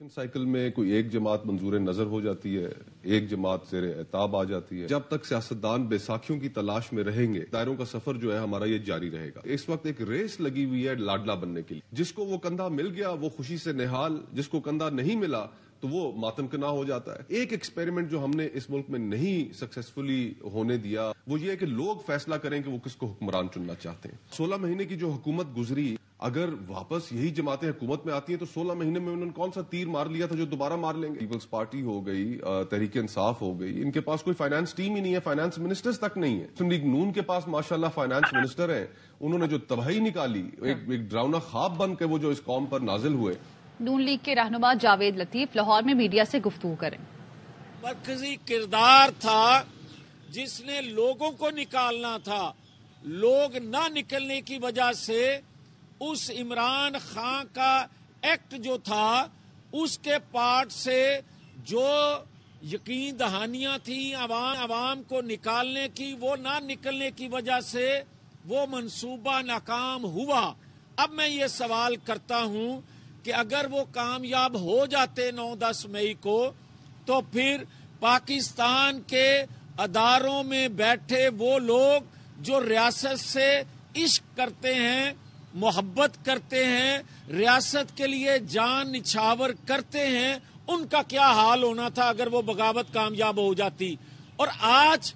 Cycle میں کوئی ایک جماعت منظور نظر ہو جاتی ہے، ایک جماعت زیر اعتاب آ جاتی ہے. جب تک سیاستدان بیساکھیوں کی تلاش میں رہیں گے، دائروں کا سفر جو ہے ہمارا یہ جاری رہے گا. اس وقت ایک ریس لگی ہوئی ہے لاڈلا بننے کے لیے. جس کو وہ کندھا مل گیا وہ خوشی سے نہال، جس کو کندھا نہیں ملا تو وہ ماتم کنا ہو جاتا ہے. ایک ایکسپیریمنٹ جو ہم نے اس ملک میں نہیں سکسیسفلی ہونے دیا وہ یہ ہے کہ لوگ فیصلہ کریں کہ وہ کس کو حکمران چننا چاہتے ہیں. 16 مہینے کی جو حکومت گزری، اگر واپس یہی جماعتیں حکومت میں آتی ہیں تو 16 مہینے میں انہوں نے کون سا تیر مار لیا تھا جو دوبارہ مار لیں گے؟ پیپلز پارٹی ہو گئی، تحریک انصاف ہو گئی، ان کے پاس کوئی فائنانس ٹیم ہی نہیں ہے، فائنانس منسٹرز تک نہیں ہے. مسلم لیگ نون کے پاس ماشاءاللہ فائنانس منسٹر ہیں. انہوں نے جو تباہی نکالی، ایک ڈراؤنا خواب بن کے وہ جو اس قوم پر نازل ہوئے. نون لیگ کے رہنما جاوید لطیف لاہور میں میڈیا سے گفتگو کریں. مرکزی کردار تھا جس نے لوگوں کو نکالنا تھا. لوگ نہ نکلنے کی وجہ سے اس عمران خان کا ایکٹ جو تھا اس کے پارٹ سے جو یقین دہانیاں تھیں عوام کو نکالنے کی، وہ نہ نکلنے کی وجہ سے وہ منصوبہ ناکام ہوا. اب میں یہ سوال کرتا ہوں کہ اگر وہ کامیاب ہو جاتے 9-10 مئی کو، تو پھر پاکستان کے اداروں میں بیٹھے وہ لوگ جو ریاست سے عشق کرتے ہیں، محبت کرتے ہیں، ریاست کے لیے جان نچھاور کرتے ہیں، ان کا کیا حال ہونا تھا اگر وہ بغاوت کامیاب ہو جاتی. اور آج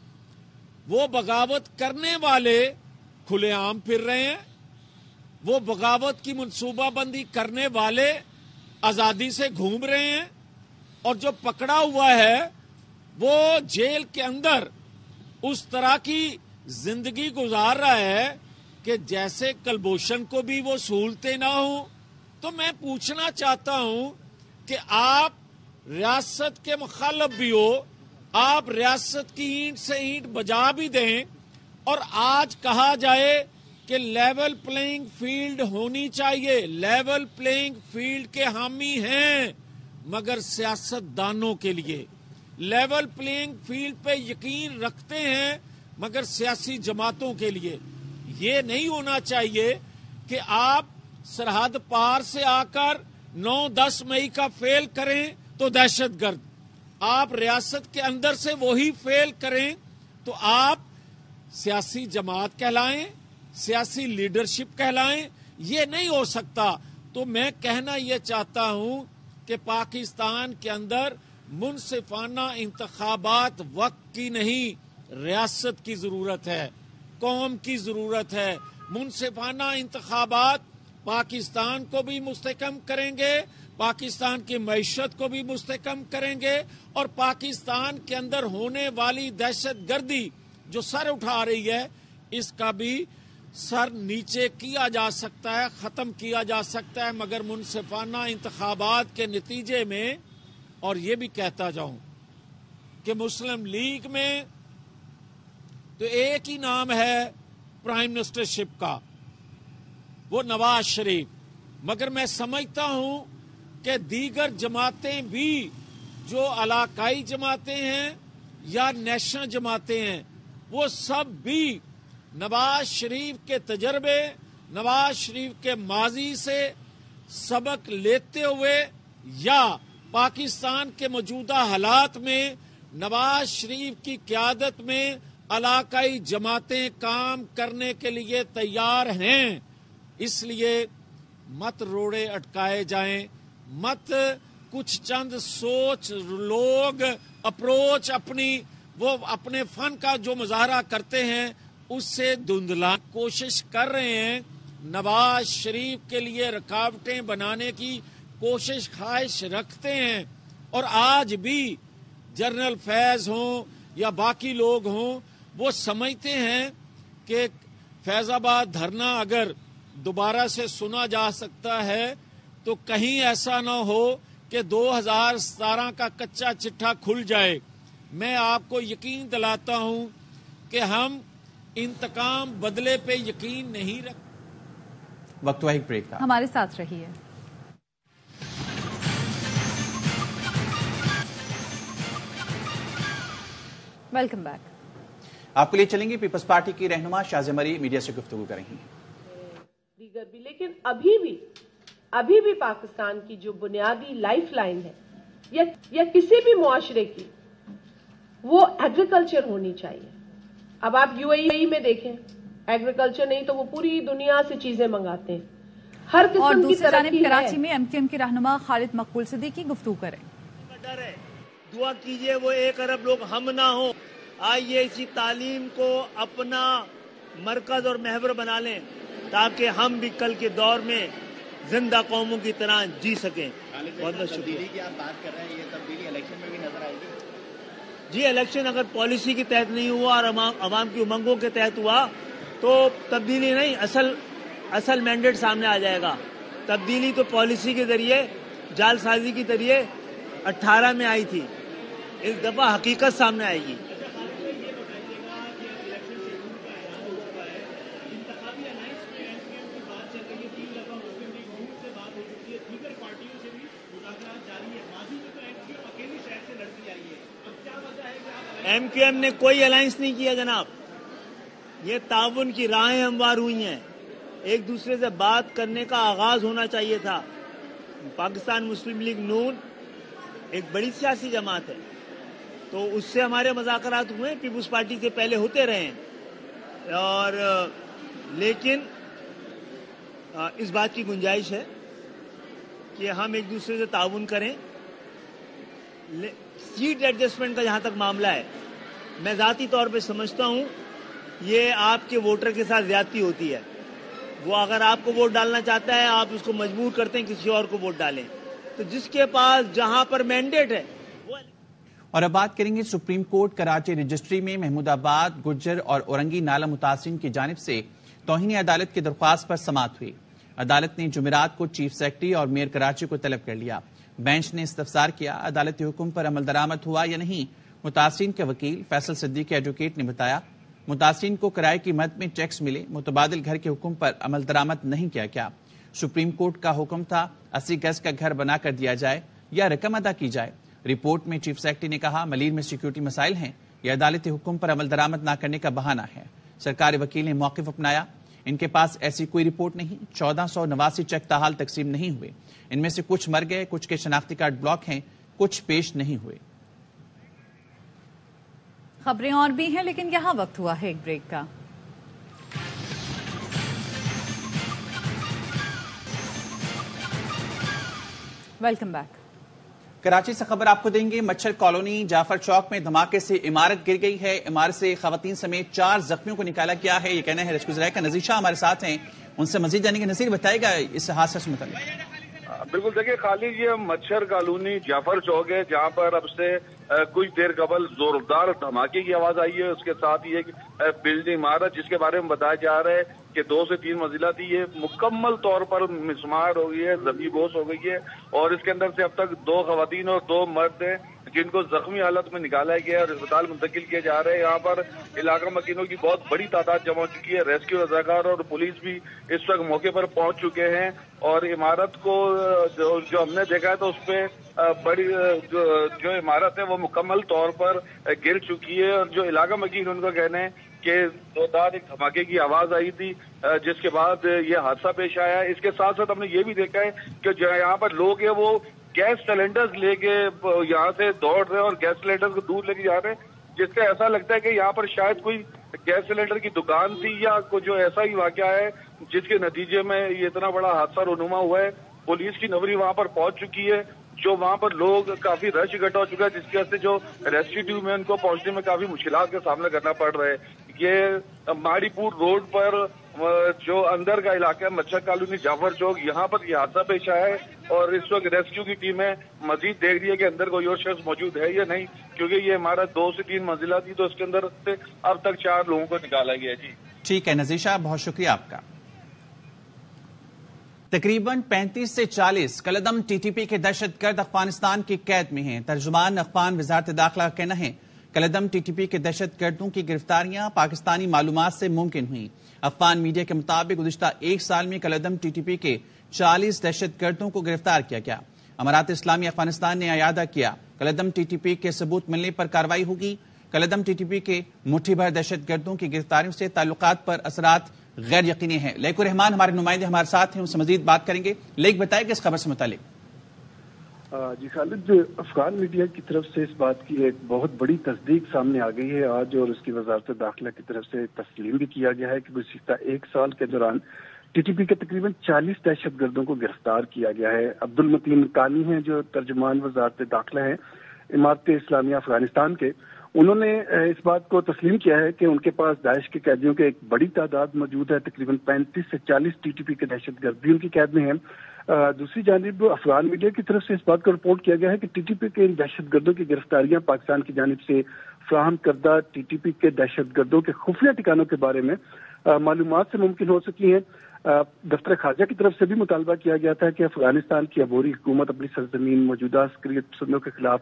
وہ بغاوت کرنے والے کھلے عام پھر رہے ہیں. وہ بغاوت کی منصوبہ بندی کرنے والے آزادی سے گھوم رہے ہیں، اور جو پکڑا ہوا ہے وہ جیل کے اندر اس طرح کی زندگی گزار رہا ہے کہ جیسے کلبھوشن کو بھی وہ سہولتیں نہ ہوں. تو میں پوچھنا چاہتا ہوں کہ آپ ریاست کے مخالف بھی ہو، آپ ریاست کی اینٹ سے اینٹ بجا بھی دیں، اور آج کہا جائے کہ لیول پلینگ فیلڈ ہونی چاہیے. لیول پلینگ فیلڈ کے حامی ہیں، مگر سیاست دانوں کے لیے. لیول پلینگ فیلڈ پہ یقین رکھتے ہیں، مگر سیاسی جماعتوں کے لیے. یہ نہیں ہونا چاہیے کہ آپ سرحد پار سے آ کر 9-10 مئی کا فیل کریں تو دہشت گرد، آپ ریاست کے اندر سے وہی فیل کریں تو آپ سیاسی جماعت کہلائیں، سیاسی لیڈرشپ کہلائیں. یہ نہیں ہو سکتا. تو میں کہنا یہ چاہتا ہوں کہ پاکستان کے اندر منصفانہ انتخابات وقت کی نہیں، ریاست کی ضرورت ہے، قوم کی ضرورت ہے. منصفانہ انتخابات پاکستان کو بھی مستحکم کریں گے، پاکستان کی معیشت کو بھی مستحکم کریں گے، اور پاکستان کے اندر ہونے والی دہشت گردی جو سر اٹھا رہی ہے اس کا بھی سر نیچے کیا جا سکتا ہے، ختم کیا جا سکتا ہے. مگر منصفانہ انتخابات کے نتیجے میں، اور یہ بھی کہتا جاؤں کہ مسلم لیگ میں تو ایک ہی نام ہے پرائم منسٹر شپ کا، وہ نواز شریف. مگر میں سمجھتا ہوں کہ دیگر جماعتیں بھی جو علاقائی جماعتیں ہیں یا نیشنل جماعتیں ہیں، وہ سب بھی نواز شریف کے تجربے، نواز شریف کے ماضی سے سبق لیتے ہوئے یا پاکستان کے موجودہ حالات میں نواز شریف کی قیادت میں علاقائی جماعتیں کام کرنے کے لیے تیار ہیں. اس لیے مت روڑے اٹکائے جائیں، مت کچھ چند سوچ لوگ اپروچ وہ اپنے فن کا جو مظاہرہ کرتے ہیں اس سے دھندلا کوشش کر رہے ہیں. نواز شریف کے لیے رکاوٹیں بنانے کی کوشش خواہش رکھتے ہیں، اور آج بھی جنرل فیض ہوں یا باقی لوگ ہوں وہ سمجھتے ہیں کہ فیض آباد دھرنا اگر دوبارہ سے سنا جا سکتا ہے تو کہیں ایسا نہ ہو کہ 2017 کا کچا چٹھا کھل جائے. میں آپ کو یقین دلاتا ہوں کہ ہم انتقام بدلے پہ یقین نہیں رکھتے. وقت ایک بریک تھا، ہمارے ساتھ رہیے. Welcome back. آپ کے لیے چلیں گے پیپلز پارٹی کی رہنما شاہزہ مری میڈیا سے گفتگو کریں گی. دیگر بھی، لیکن ابھی بھی ابھی بھی پاکستان کی جو بنیادی لائف لائن ہے یا کسی بھی معاشرے کی، وہ ایگریکلچر ہونی چاہیے. اب آپ یو اے ای میں دیکھیں، ایگریکلچر نہیں تو وہ پوری دنیا سے چیزیں منگاتے ہیں. ہر اور قسم کی دوسری جانب ترقی کراچی ہے. میں ایم کیو ایم کے رہنما خالد مقبول صدیقی گفتگو کریں. ڈر ہے، دعا کیجئے وہ 1 ارب لوگ ہم نہ ہوں. آئیے اسی تعلیم کو اپنا مرکز اور محور بنا لیں تاکہ ہم بھی کل کے دور میں زندہ قوموں کی طرح جی سکیں. بہت بہت شکریہ. کی آپ بات کر رہے ہیں، یہ تبدیلی الیکشن میں بھی نظر آئے گی؟ جی، الیکشن اگر پالیسی کے تحت نہیں ہوا اور عوام کی امنگوں کے تحت ہوا تو تبدیلی نہیں، اصل مینڈیٹ سامنے آ جائے گا. تبدیلی تو پالیسی کے ذریعے، جال سازی کے ذریعے 18 میں آئی تھی، اس دفعہ حقیقت سامنے آئے گی. ایم کیو ایم نے کوئی الائنس نہیں کیا جناب. یہ تعاون کی راہیں ہموار ہوئی ہیں. ایک دوسرے سے بات کرنے کا آغاز ہونا چاہیے تھا. پاکستان مسلم لیگ نون ایک بڑی سیاسی جماعت ہے، تو اس سے ہمارے مذاکرات ہوئے، پیپلز پارٹی سے پہلے ہوتے رہے ہیں، اور لیکن اس بات کی گنجائش ہے کہ ہم ایک دوسرے سے تعاون کریں. سیٹ ایڈجسٹمنٹ کا جہاں تک معاملہ ہے، میں ذاتی طور پہ سمجھتا ہوں یہ آپ کے ووٹر کے ساتھ زیادتی ہوتی ہے. وہ اگر آپ کو ووٹ ڈالنا چاہتا ہے، آپ اس کو مجبور کرتے ہیں کسی اور کو ووٹ ڈالیں. تو جس کے پاس جہاں پر مینڈیٹ ہے وہ. اور اب بات کریں گے سپریم کورٹ کراچی رجسٹری میں محمود آباد، گجر اور اورنگی نالہ متاثرین کی جانب سے توہین عدالت کی درخواست پر سماعت ہوئی. عدالت نے جمعرات کو چیف سیکرٹری اور میئر کراچی کو طلب کر لیا. بینچ نے استفسار کیا عدالتی حکم پر عمل درآمد ہوا یا نہیں. متاثرین کے وکیل فیصل صدیقی ایڈوکیٹ نے بتایا متاثرین کو کرائے کی مد میں چیکس ملے، متبادل گھر کے حکم پر عمل درآمد نہیں کیا گیا. سپریم کورٹ کا حکم تھا 80 گز کا گھر بنا کر دیا جائے یا رقم ادا کی جائے. رپورٹ میں چیف سیکرٹری نے کہا ملیر میں سیکیورٹی مسائل ہیں، یہ عدالتی حکم پر عمل درآمد نہ کرنے کا بہانہ ہے. سرکاری وکیل نے موقف اپنایا، ان کے پاس ایسی کوئی رپورٹ نہیں. 1489 چیک تاحال تقسیم نہیں ہوئے، ان میں سے کچھ مر گئے، کچھ کے شناختی کارڈ بلاک ہیں، کچھ پیش نہیں ہوئے. خبریں اور بھی ہیں لیکن یہاں وقت ہوا ہے ایک بریک کا. Welcome back. کراچی سے خبر آپ کو دیں گے. مچھر کالونی جعفر چوک میں دھماکے سے عمارت گر گئی ہے. عمارت سے خواتین سمیت 4 زخمیوں کو نکالا گیا ہے، یہ کہنا ہے ریسکیو ذرائع کا. نذیر شاہ ہمارے ساتھ ہیں، ان سے مزید جانیں گے. نذیر بتائے گا اس حادثے سے متعلق. بالکل، دیکھیے خالد، یہ مچھر کالونی جعفر چوک ہے جہاں پر اب سے کچھ دیر قبل زوردار دھماکے کی آواز آئی ہے. اس کے ساتھ یہ بلڈنگ عمارت جس کے بارے میں بتایا جا رہا ہے کہ 2 سے 3 منزلہ تھی، یہ مکمل طور پر مسمار ہو گئی ہے، زبی بوس ہو گئی ہے. اور اس کے اندر سے اب تک 2 خواتین اور 2 مرد ہیں جن کو زخمی حالت میں نکالا گیا اور اسپتال منتقل کیے جا رہے ہیں. یہاں پر علاقہ مکینوں کی بہت بڑی تعداد جمع ہو چکی ہے. ریسکیو رضاکار اور پولیس بھی اس وقت موقع پر پہنچ چکے ہیں. اور عمارت کو جو ہم نے دیکھا ہے تو اس پہ بڑی جو عمارت ہے وہ مکمل طور پر گر چکی ہے. اور جو علاقہ مکین ان کا کہنا ہے کہ زوردار ایک دھماکے کی آواز آئی تھی جس کے بعد یہ حادثہ پیش آیا ہے. اس کے ساتھ ساتھ ہم نے یہ بھی دیکھا ہے کہ جو یہاں پر لوگ ہیں وہ گیس سلنڈرز لے کے یہاں سے دوڑ رہے ہیں اور گیس سلنڈر کو دور لے کے جا رہے ہیں، جس سے ایسا لگتا ہے کہ یہاں پر شاید کوئی گیس سلنڈر کی دکان تھی یا کوئی جو ایسا ہی واقعہ ہے جس کے نتیجے میں یہ اتنا بڑا حادثہ رونما ہوا ہے. پولیس کی نفری وہاں پر پہنچ چکی ہے. جو وہاں پر لوگ کافی رش اکٹھا ہو چکا ہے جس کی وجہ سے جو ریسکیو ٹیم ہے ان کو پہنچنے میں کافی مشکلات کا سامنا کرنا پڑ رہا ہے. یہ ماڑی پور روڈ پر جو اندر کا علاقہ ہے مچھر کالونی جعفر چوک، یہاں پر یہ حادثہ پیش آیا ہے. اور اس وقت ریسکیو کی ٹیمیں مزید دیکھ رہی ہے کہ اندر کوئی اور شخص موجود ہے یا نہیں، کیونکہ یہ عمارت 2 سے 3 منزلہ تھی تو اس کے اندر سے اب تک 4 لوگوں کو نکالا گیا. جی ٹھیک ہے نذیر شاہ، بہت شکریہ آپ کا. تقریباً 35 سے 40 کالعدم ٹی ٹی پی کے دہشت گرد افغانستان کی قید میں ہیں. ترجمان اخوان وزارت داخلہ کا کہنا ہے کالعدم ٹی ٹی پی کے دہشت گردوں کی گرفتاریاں پاکستانی معلومات سے ممکن ہوئیں. افغان میڈیا کے مطابق گزشتہ 1 سال میں کالعدم ٹی ٹی پی کے 40 دہشت گردوں کو گرفتار کیا گیا. امارات اسلامی افغانستان نے اعادہ کیا کالعدم ٹی ٹی پی کے ثبوت ملنے پر کارروائی ہوگی. کالعدم ٹی ٹی پی کے مٹھی بھر دہشت گردوں کی گرفتاریوں سے تعلقات پر اثرات غیر یقینی ہے۔ لیک الرحمان ہمارے نمائندے ہمارے ساتھ ہیں، ان سے مزید بات کریں گے۔ لیک بتائیں کہ اس خبر سے متعلق۔ جی خالد، افغان میڈیا کی طرف سے اس بات کی ایک بہت بڑی تصدیق سامنے آ گئی ہے آج، اور اس کی وزارت داخلہ کی طرف سے تسلیم بھی کیا گیا ہے کہ گزشتہ ایک سال کے دوران ٹی ٹی پی کے تقریباً 40 دہشت گردوں کو گرفتار کیا گیا ہے۔ عبدالمتین کانی ہیں جو ترجمان وزارت داخلہ ہیں امارت اسلامیہ افغانستان کے، انہوں نے اس بات کو تسلیم کیا ہے کہ ان کے پاس داعش کے قیدیوں کی ایک بڑی تعداد موجود ہے، تقریباً 35 سے 40 ٹی ٹی پی کے دہشت گرد بھی ان کی قید میں ہیں۔ دوسری جانب افغان میڈیا کی طرف سے اس بات کو رپورٹ کیا گیا ہے کہ ٹی ٹی پی کے ان دہشت گردوں کی گرفتاریاں پاکستان کی جانب سے فراہم کردہ ٹی ٹی پی کے دہشت گردوں کے خفیہ ٹھکانوں کے بارے میں معلومات سے ممکن ہو سکی ہیں۔ دفتر خارجہ کی طرف سے بھی مطالبہ کیا گیا تھا کہ افغانستان کی عبوری حکومت اپنی سرزمین موجودہ عسکریت پسندوں کے خلاف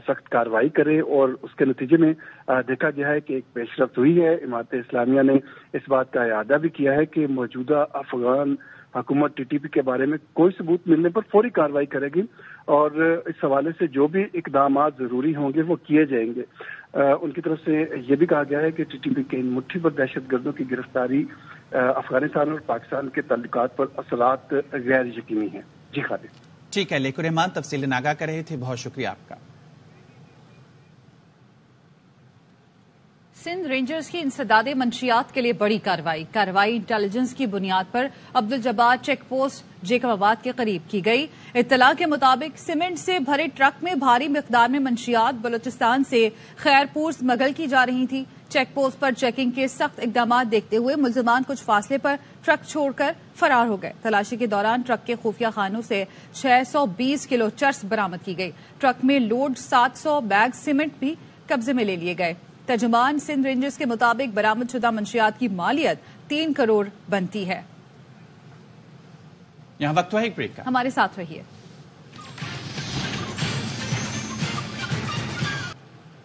سخت کارروائی کرے، اور اس کے نتیجے میں دیکھا گیا ہے کہ ایک پیش رفت ہوئی ہے۔ امارت اسلامیہ نے اس بات کا اعادہ بھی کیا ہے کہ موجودہ افغان حکومت ٹی ٹی پی کے بارے میں کوئی ثبوت ملنے پر فوری کارروائی کرے گی، اور اس حوالے سے جو بھی اقدامات ضروری ہوں گے وہ کیے جائیں گے۔ ان کی طرف سے یہ بھی کہا گیا ہے کہ ٹی ٹی پی کے ان مٹھی پر دہشت گردوں کی گرفتاری افغانستان اور پاکستان کے تعلقات پر اثرات غیر یقینی ہیں۔ جی خالد۔ ٹھیک ہے، لیک الرحمان تفصیل آگاہ کر رہے تھے، بہت شکریہ آپ کا۔ سندھ رینجرز کی انسداد منشیات کے لیے بڑی کارروائی انٹیلیجنس کی بنیاد پر عبدالجبار چیک پوسٹ جیکب آباد کے قریب کی گئی۔ اطلاع کے مطابق سیمنٹ سے بھرے ٹرک میں بھاری مقدار میں منشیات بلوچستان سے خیرپور اسمگل کی جا رہی تھی۔ چیک پوسٹ پر چیکنگ کے سخت اقدامات دیکھتے ہوئے ملزمان کچھ فاصلے پر ٹرک چھوڑ کر فرار ہو گئے۔ تلاشی کے دوران ٹرک کے خفیہ خانوں سے 620 کلو چرس برآمد کی گئی۔ ٹرک میں لوڈ 700 بیگ سیمنٹ بھی قبضے میں لے لیے گئے۔ ترجمان سندھ رینجرز کے مطابق برآمد شدہ منشیات کی مالیت 3 کروڑ بنتی ہے۔ یہاں وقت ہوا ایک بریک کا، ہمارے ساتھ رہیے۔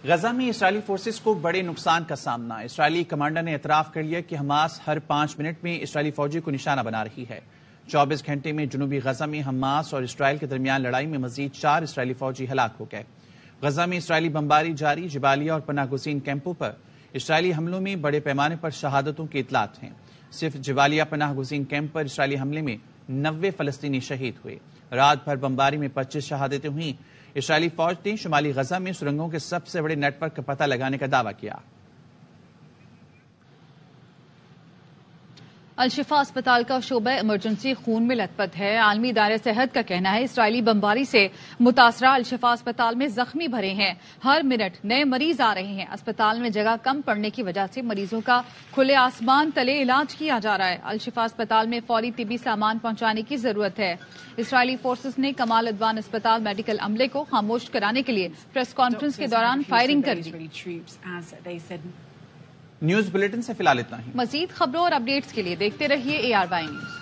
غزہ میں اسرائیلی فورسز کو بڑے نقصان کا سامنا۔ اسرائیلی کمانڈر نے اعتراف کر لیا کہ حماس ہر 5 منٹ میں اسرائیلی فوجی کو نشانہ بنا رہی ہے۔ 24 گھنٹے میں جنوبی غزہ میں حماس اور اسرائیل کے درمیان لڑائی میں مزید 4 اسرائیلی فوجی ہلاک ہو گئے۔ غزہ میں اسرائیلی بمباری جاری، جبالیہ اور پناہ گزین کیمپوں پر اسرائیلی حملوں میں بڑے پیمانے پر شہادتوں کی اطلاعات ہیں۔ صرف جبالیہ پناہ گزین کیمپ پر اسرائیلی حملے میں 90 فلسطینی شہید ہوئے۔ رات بھر بمباری میں 25 شہادتیں ہوئیں۔ اسرائیلی فوج نے شمالی غزہ میں سرنگوں کے سب سے بڑے نیٹ ورک کا پتہ لگانے کا دعویٰ کیا۔ الشفا اسپتال کا شعبہ ایمرجنسی خون میں لت پت ہے۔ عالمی ادارہ صحت کا کہنا ہے اسرائیلی بمباری سے متاثرہ الشفا اسپتال میں زخمی بھرے ہیں۔ ہر منٹ نئے مریض آ رہے ہیں۔ اسپتال میں جگہ کم پڑنے کی وجہ سے مریضوں کا کھلے آسمان تلے علاج کیا جا رہا ہے۔ الشفا اسپتال میں فوری طبی سامان پہنچانے کی ضرورت ہے۔ اسرائیلی فورسز نے کمال ادوان اسپتال میڈیکل عملے کو خاموش کرانے کے لیے پریس کانفرنس کے دوران فائرنگ کر دی۔ نیوز بلیٹن سے فی الحال اتنا ہی۔ مزید خبروں اور اپڈیٹس کے لیے دیکھتے رہیے ARY نیوز۔